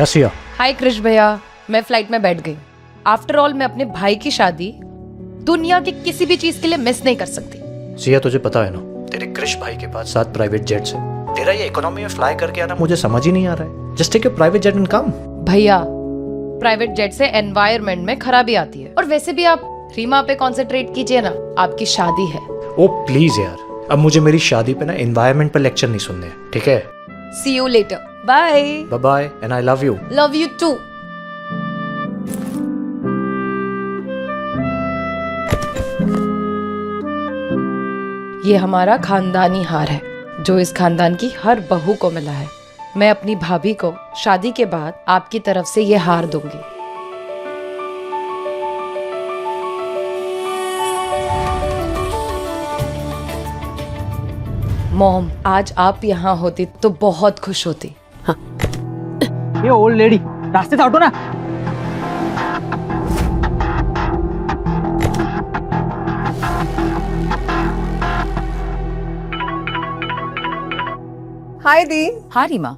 Yes या हाय कृष भैया, मैं फ्लाइट में बैठ गई। आफ्टर ऑल मैं अपने भाई की शादी दुनिया की किसी भी चीज के लिए मिस नहीं कर सकती। सिया तुझे पता है ना, तेरे कृष भाई के पास 7 प्राइवेट जेट्स है। तेरा ये इकोनॉमी में फ्लाई करके आना मुझे समझ ही नहीं आ रहा है। Just take your private jet and come. भैया, प्राइवेट जेट से एनवायरनमेंट में खराबी आती है, और वैसे भी आप रीमा पे कंसंट्रेट कीजिए ना, आपकी शादी है। ओ प्लीज यार, अब मुझे मेरी शादी पे ना एनवायरनमेंट पर लेक्चर नहीं सुनने हैं, ठीक है? See you later, bye. Bye bye and I love you. Love you too. ये हमारा खानदानी हार है जो इस खानदान की हर बहू को मिला है। मैं अपनी भाभी को शादी के बाद आपकी तरफ से ये हार दूंगी। मॉम, आज आप यहाँ होती तो बहुत खुश होती। ये ओल्ड लेडी, रास्ते से हटो ना। हाय दी। हाँ रीमा,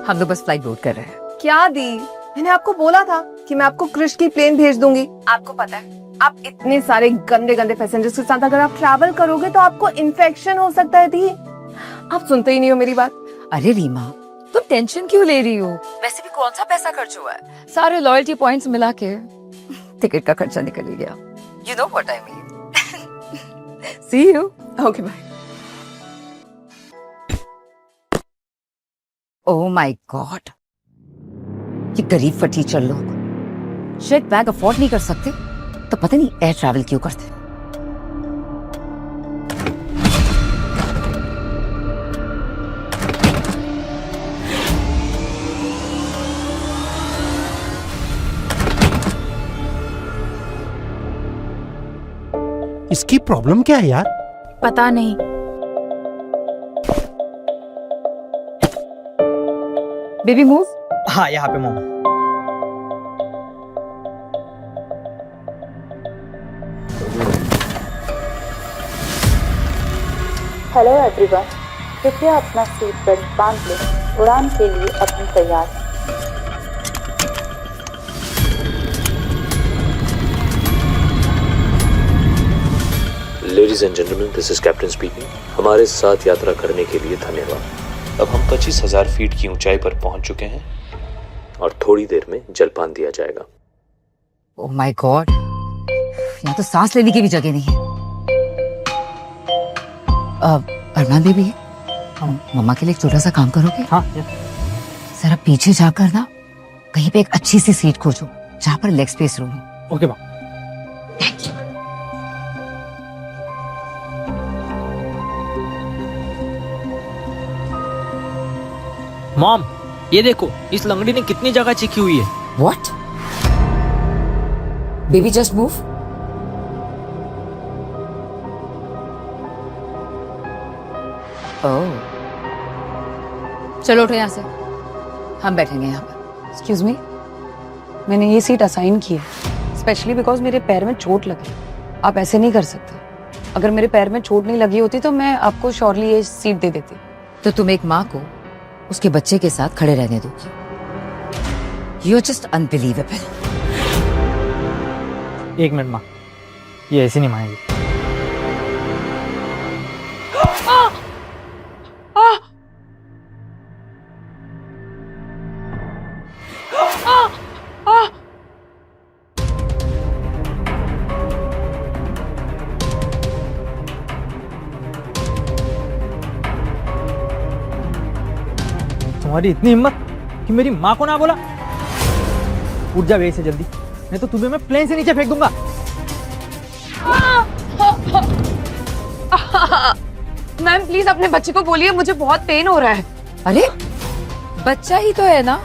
हम लोग बस फ्लाइट बोर्ड कर रहे हैं। क्या दी, मैंने आपको बोला था कि मैं आपको कृष की प्लेन भेज दूंगी। आपको पता है, आप इतने सारे गंदे गंदे पैसेंजर्स के साथ अगर आप ट्रैवल करोगे तो आपको इन्फेक्शन हो सकता है दी। आप सुनते ही नहीं हो मेरी बात। अरे रीमा, तुम टेंशन क्यों ले रही हो? वैसे भी कौन सा पैसा खर्च हुआ है, सारे लॉयल्टी पॉइंट्स मिला के टिकट का खर्चा निकल ही गया। You know what I mean. See you. Okay bye. Oh my God, ये गरीब फटीचर लोग शायद बैग अफोर्ड नहीं कर सकते तो पता नहीं एयर ट्रैवल क्यों करते। इसकी प्रॉब्लम क्या है यार? पता नहीं। Baby move. हाँ, यहाँ पे मोम। हेलो एवरीवन, कृपया अपना सीट बेल्ट बांध लें। उड़ान के लिए अपनी तैयार। Ladies and gentleman, this is captain speaking. हमारे साथ यात्रा करने के लिए धन्यवाद। अब हम 25,000 फीट की ऊंचाई पर पहुंच चुके हैं और थोड़ी देर में जलपान दिया जाएगा। ओह माय गॉड, यहाँ तो सांस लेने की भी जगह नहीं है। अरमान बेबी, मम्मा के लिए एक छोटा सा काम करोगे? हाँ। जरा पीछे जाकर ना कहीं पे एक अच्छी सी सीट खोजो जहाँ पर लेग स्पेस हो। ओके बा। मॉम, ये देखो, इस लंगड़ी ने कितनी जगह चिकी हुई है। What? Baby just move. Oh, चलो उठो यहाँ से, हम बैठेंगे यहाँ पर। एक्सक्यूज मी, मैंने ये सीट असाइन की है स्पेशली बिकॉज मेरे पैर में चोट लगी। आप ऐसे नहीं कर सकते। अगर मेरे पैर में चोट नहीं लगी होती तो मैं आपको श्योरली ये सीट दे देती। तो तुम एक माँ को उसके बच्चे के साथ खड़े रहने दोगी? You are just unbelievable. एक मिनट माँ, ये ऐसे नहीं मानेगी। तुम्हारी इतनी हिम्मत कि मेरी माँ को ना बोला? उठ जा बेटे से जल्दी, नहीं तो तुम्हें मैं प्लेन से नीचे फेंक दूंगा। मैम प्लीज अपने बच्चे को बोलिए, मुझे बहुत पेन हो रहा है। अरे बच्चा ही तो है ना,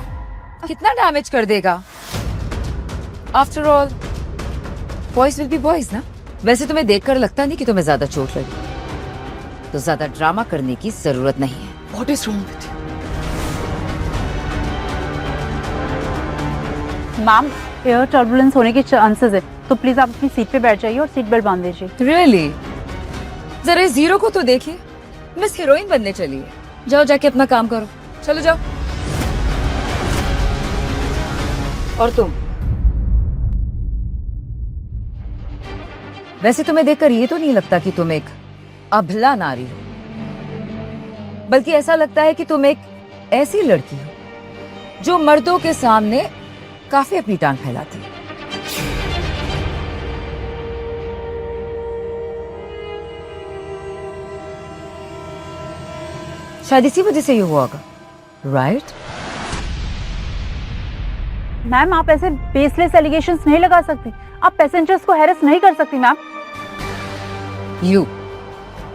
कितना डैमेज कर देगा? After all boys will be boys ना। वैसे तुम्हें देखकर लगता नहीं कि तुम्हें ज्यादा चोट लगी, तो ज्यादा ड्रामा करने की जरूरत नहीं है। What is wrong with you? Ma'am, air turbulence होने के चांसेस है, तो प्लीज आप अपनी सीट पे बैठ जाइए और सीट बेल्ट बांध दीजिए। रियली? जरा इस जीरो को तो देखिए, मिस हीरोइन बनने चली है। जाओ जाके अपना काम करो, चलो जाओ। और तुम? वैसे तुम्हें देखकर ये तो नहीं लगता कि तुम एक अबला नारी हो, बल्कि ऐसा लगता है कि तुम एक ऐसी लड़की हो जो मर्दों के सामने काफी अपनी टांग फैलाती है। शायद इसी वजह से ये हुआ होगा, राइट? मैम आप ऐसे बेसलेस एलिगेशंस नहीं लगा सकती। आप पैसेंजर्स को हैरेस नहीं कर सकती मैम। यू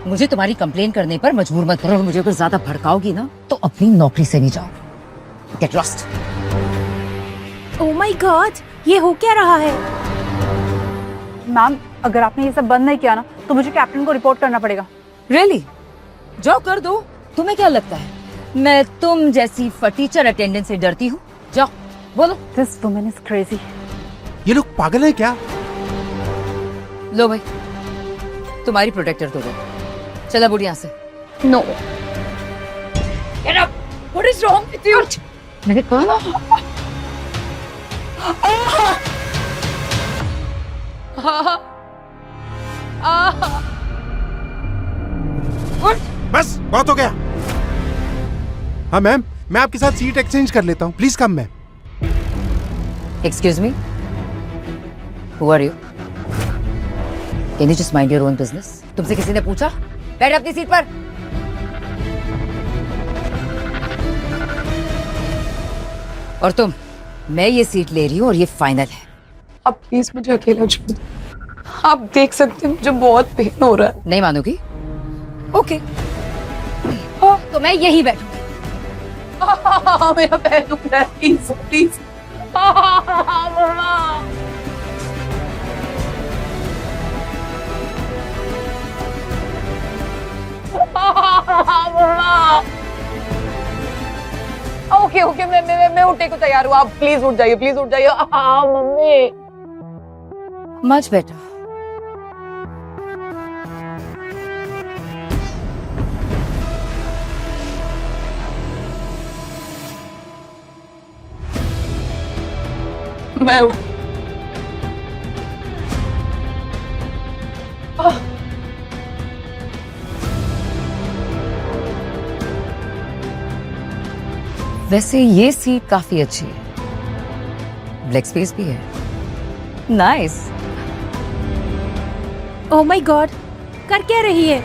मुझे तुम्हारी कंप्लेन करने पर मजबूर मत करो। मुझे अगर ज्यादा भड़काओगी ना तो अपनी नौकरी से नहीं जाओ। Get lost. Oh my God, ये हो क्या रहा है? मैम अगर आपने ये सब बंद नहीं किया ना तो मुझे कैप्टन को रिपोर्ट करना पड़ेगा। रियली? जाओ कर दो। तुम्हें क्या लगता है मैं तुम जैसी फटीचर अटेंडेंट से डरती हूँ? जाओ बोलो। This woman is crazy. ये लोग पागल हैं क्या? लो भाई तुम्हारी प्रोटेक्टर तो दो। चला बुढ़ी यहाँ से। No, Get up! What is wrong with you? मैंने कहा बस बहुत हो गया। हाँ मैम, मैं आपके साथ सीट एक्सचेंज कर लेता हूँ। Please come ma'am. Excuse me? Who are you? Can you just mind your own business? तुमसे किसी ने पूछा? बैठ अपनी सीट पर। और तुम, मैं ये सीट ले रही हूँ और ये फाइनल है। अब प्लीज मुझे अकेला छोड़ दो। आप देख सकते हैं मुझे बहुत पेन हो रहा है। नहीं मानोगी? ओके तो मैं यही बैठूंगी। मेरा पैर दुख रहा है, प्लीज प्लीज। ओके ओके, मैं उठने को तैयार हूँ। आप प्लीज उठ जाइए, प्लीज उठ जाइए। मम्मी। Much better. मैं वैसे ये सीट काफी अच्छी है, ब्लैक स्पेस भी है। नाइस। ओह माय गॉड, कर क्या रही है?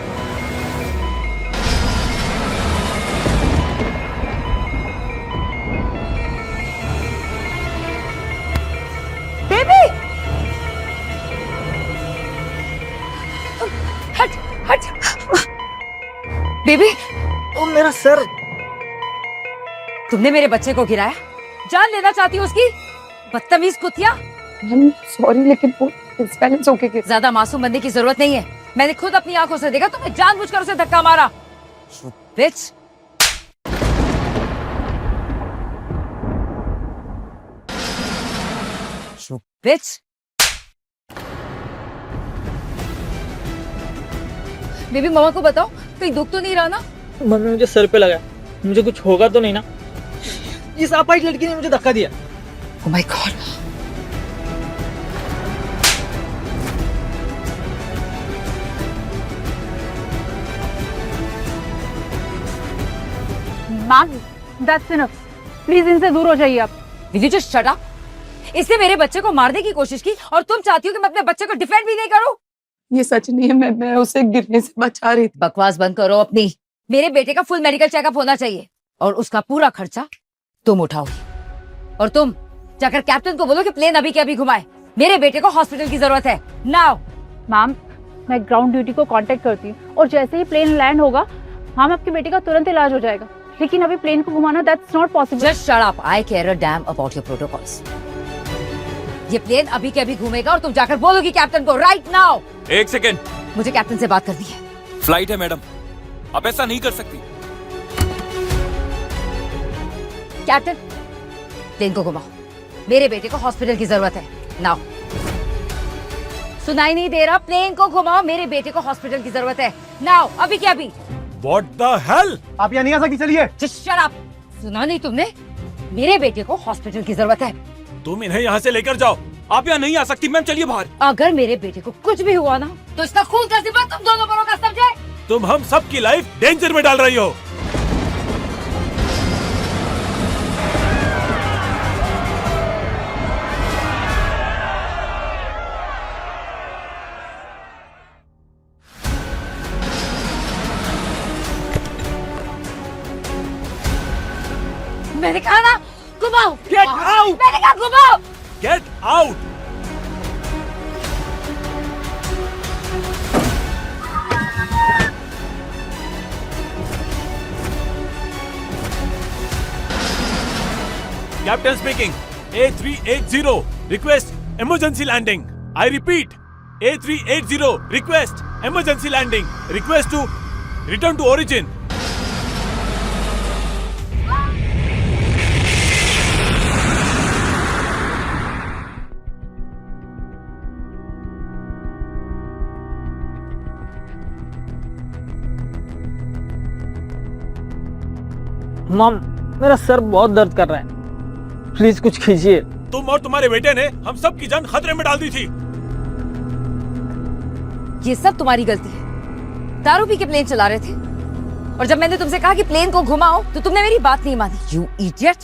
बेबी हट हट। बेबी ओ मेरा सर। तुमने मेरे बच्चे को गिराया, जान लेना चाहती हो उसकी? बदतमीज कुतिया। सॉरी, लेकिन वो बैलेंस होके गिर। ज्यादा मासूम बनने की जरूरत नहीं है। मैंने खुद अपनी आंखों से देखा, तुमने जानबूझकर उसे धक्का मारा। बिच। बिच। बेबी मामा को बताओ, कहीं दुख तो नहीं रहा ना? मम्मी मुझे सर पे लगा, मुझे कुछ होगा तो नहीं ना? इस अपाहिज लड़की ने मुझे धक्का दिया। Oh my God. Ma'am that's enough. Please इनसे दूर हो जाइए आप। Will you just shut up? इसने मेरे बच्चे को मारने की कोशिश की और तुम चाहती हो कि मैं अपने बच्चे को डिफेंड भी नहीं करूं? ये सच नहीं है, मैं उसे गिरने से बचा रही थी। बकवास बंद करो अपनी। मेरे बेटे का फुल मेडिकल चेकअप होना चाहिए और उसका पूरा खर्चा तुम उठाओगी। और तुम जाकर कैप्टन को बोलो कि प्लेन अभी के अभी घुमाए। मेरे बेटे को हॉस्पिटल की जरूरत है नाउ। मैम मैं ग्राउंड ड्यूटी को कांटेक्ट करती हूँ और जैसे ही प्लेन लैंड होगा हम आपके बेटे का तुरंत इलाज हो जाएगा, लेकिन अभी प्लेन को घुमाना that's not possible. Just shut up. I care a damn about your protocols. ये प्लेन अभी के अभी घूमेगा और तुम जाकर बोलोगी कैप्टन को राइट नाउ। एक सेकेंड, मुझे कैप्टन से बात करनी है। फ्लाइट है मैडम, आप ऐसा नहीं कर सकती। कैप्टन प्लेन को घुमाओ, मेरे बेटे को हॉस्पिटल की जरूरत है नाउ। सुनाई नहीं दे रहा? प्लेन को घुमाओ, मेरे बेटे को हॉस्पिटल की जरूरत है नाउ, अभी के अभी। What the hell? आप यहाँ नहीं आ सकती, चलिए। Just shut up। सुना नहीं तुमने? मेरे बेटे को हॉस्पिटल की जरूरत है तुम इन्हें यहाँ से लेकर जाओ। आप यहाँ नहीं आ सकती मैम, चलिए बाहर। अगर मेरे बेटे को कुछ भी हुआ ना तो इसका खून का जिम्मा तुम दोनों पर होगा, समझे? तुम हम सब की लाइफ डेंजर में डाल रही हो। मैंने कहा ना घुमाओ। Get out! मैंने कहा घुमाओ। Get out! Captain speaking. A380 request emergency landing. I repeat, A380 request emergency landing. Request to return to origin. Mom, मेरा सर बहुत दर्द कर रहा है, प्लीज कुछ कीजिए। तुम और तुम्हारे बेटे ने हम सब की जान खतरे में डाल दी थी। ये सब तुम्हारी गलती है। दारू पी के प्लेन चला रहे थे और जब मैंने तुमसे कहा कि प्लेन को घुमाओ तो तुमने मेरी बात नहीं मानी। You idiot.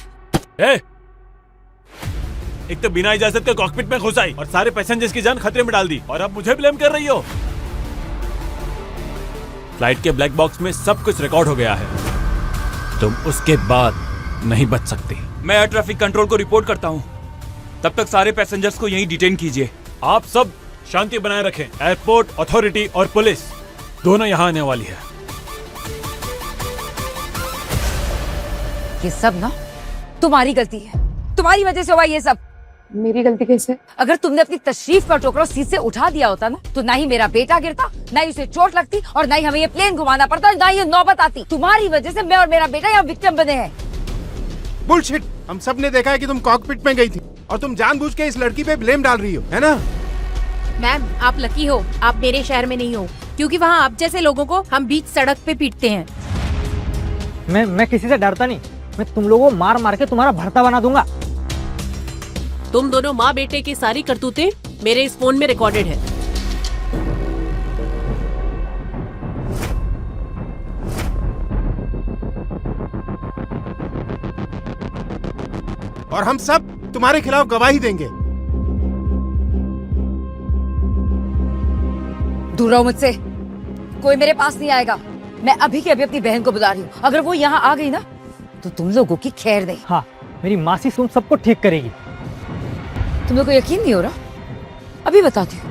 एक तो बिना इजाजत के कॉकपिट में घुस आई और सारे पैसेंजर्स की जान खतरे में डाल दी, और अब मुझे ब्लेम कर रही हो। फ्लाइट के ब्लैक बॉक्स में सब कुछ रिकॉर्ड हो गया है, तुम उसके बाद नहीं बच सकती। मैं एयर ट्रैफिक कंट्रोल को रिपोर्ट करता हूँ, तब तक सारे पैसेंजर्स को यहीं डिटेन कीजिए। आप सब शांति बनाए रखें। एयरपोर्ट अथॉरिटी और पुलिस दोनों यहाँ आने वाली है। ये सब ना तुम्हारी गलती है, तुम्हारी वजह से हुआ ये सब। मेरी गलती कैसे? अगर तुमने अपनी तशरीफ का टोकरा सीट से उठा दिया होता ना तो ना ही मेरा बेटा गिरता, ना ही उसे चोट लगती, और ना ही हमें ये प्लेन घुमाना पड़ता, और ना ही ये नौबत आती। तुम्हारी वजह से मैं और मेरा बेटा यहाँ विक्टिम बने हैं। बुलशिट! हम सब ने देखा है कि तुम कॉकपिट में गई थी और तुम जानबूझ के इस लड़की पे ब्लेम डाल रही हो, है ना? मैम, आप लकी हो आप मेरे शहर में नहीं हो, क्योंकि वहाँ आप जैसे लोगों को हम बीच सड़क पे पीटते हैं। मैं किसी से डरता नहीं, मैं तुम लोगों को मार मार के तुम्हारा भरता बना दूंगा। तुम दोनों माँ बेटे की सारी करतूतें मेरे इस फोन में रिकॉर्डेड है। और हम सब तुम्हारे खिलाफ गवाही देंगे। दूर रहो मुझसे, कोई मेरे पास नहीं आएगा। मैं अभी के अभी अपनी बहन को बुला रही हूँ, अगर वो यहाँ आ गई ना तो तुम लोगों की खैर नहीं। हाँ, मेरी मासी तुम सबको ठीक करेगी। तुम लोग को यकीन नहीं हो रहा? अभी बताती हूँ।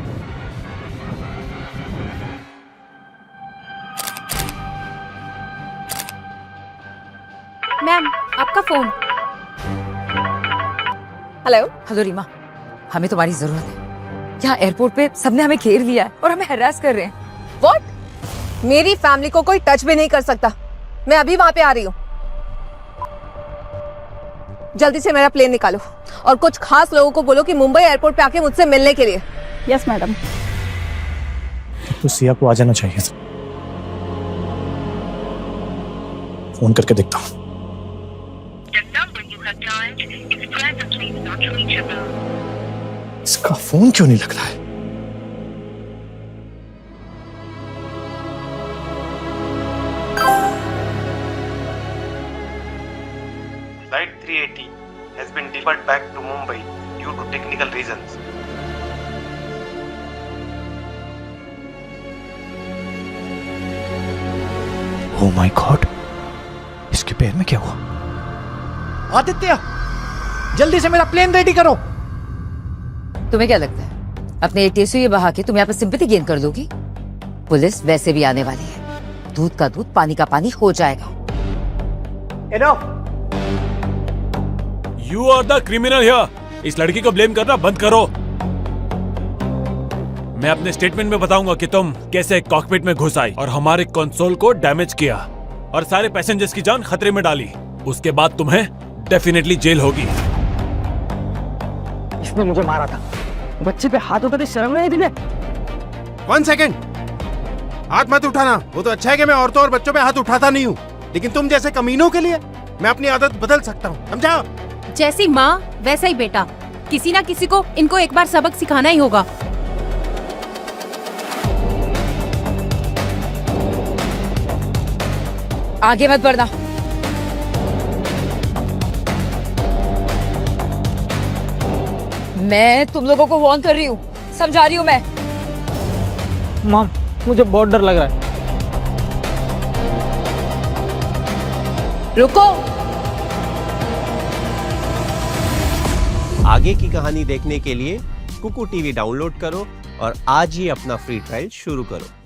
मैम, आपका फोन। हेलो रीमा, हमें तुम्हारी जरूरत है। यहाँ एयरपोर्ट पे सबने हमें घेर लिया है और हमें हरास कर रहे हैं। What? मेरी फैमिली को कोई टच भी नहीं कर सकता। मैं अभी वहां पे आ रही हूँ। जल्दी से मेरा प्लेन निकालो और कुछ खास लोगों को बोलो कि मुंबई एयरपोर्ट पे आके मुझसे मिलने के लिए। Yes madam. तो सिया को आ जाना चाहिए था। फोन करके देखता हूँ। इसका फोन क्यों नहीं लग रहा है? Flight 380 has been deferred back to Mumbai due to technical reasons. Oh my God! इसके पैर में क्या हुआ? आदित्य, जल्दी से मेरा प्लेन रेडी करो। तुम्हें क्या लगता है अपने एटीएसयू ये बहा के तुम यहाँ पे सिंपैथी गेन कर दोगी? पुलिस वैसे भी आने वाली है। दूध का दूध पानी का पानी हो जाएगा। You are the criminal here. इस लड़की को ब्लेम करना बंद करो। मैं अपने स्टेटमेंट में बताऊंगा कि तुम कैसे कॉकपिट में घुस आई और हमारे कंसोल को डैमेज किया और सारे पैसेंजर्स की जान खतरे में डाली। उसके बाद तुम्हें डेफिनेटली जेल होगी। इसने मुझे मारा था। बच्चे पे हाथ उठाते शर्म नहीं दिले? 1 सेकेंड, हाथ मत उठाना। वो तो अच्छा है कि मैं औरतों और बच्चों पे हाथ उठाता नहीं हूँ, लेकिन तुम जैसे कमीनों के लिए मैं अपनी आदत बदल सकता हूँ, समझा? जैसी माँ वैसा ही बेटा। किसी ना किसी को इनको एक बार सबक सिखाना ही होगा। आगे मत बढ़ना। मैं तुम लोगों को वार्न कर रही हूँ, समझा रही हूँ मैं। मॉम, मुझे बहुत डर लग रहा है। रुको। आगे की कहानी देखने के लिए कुकू टीवी डाउनलोड करो और आज ही अपना फ्री ट्रायल शुरू करो।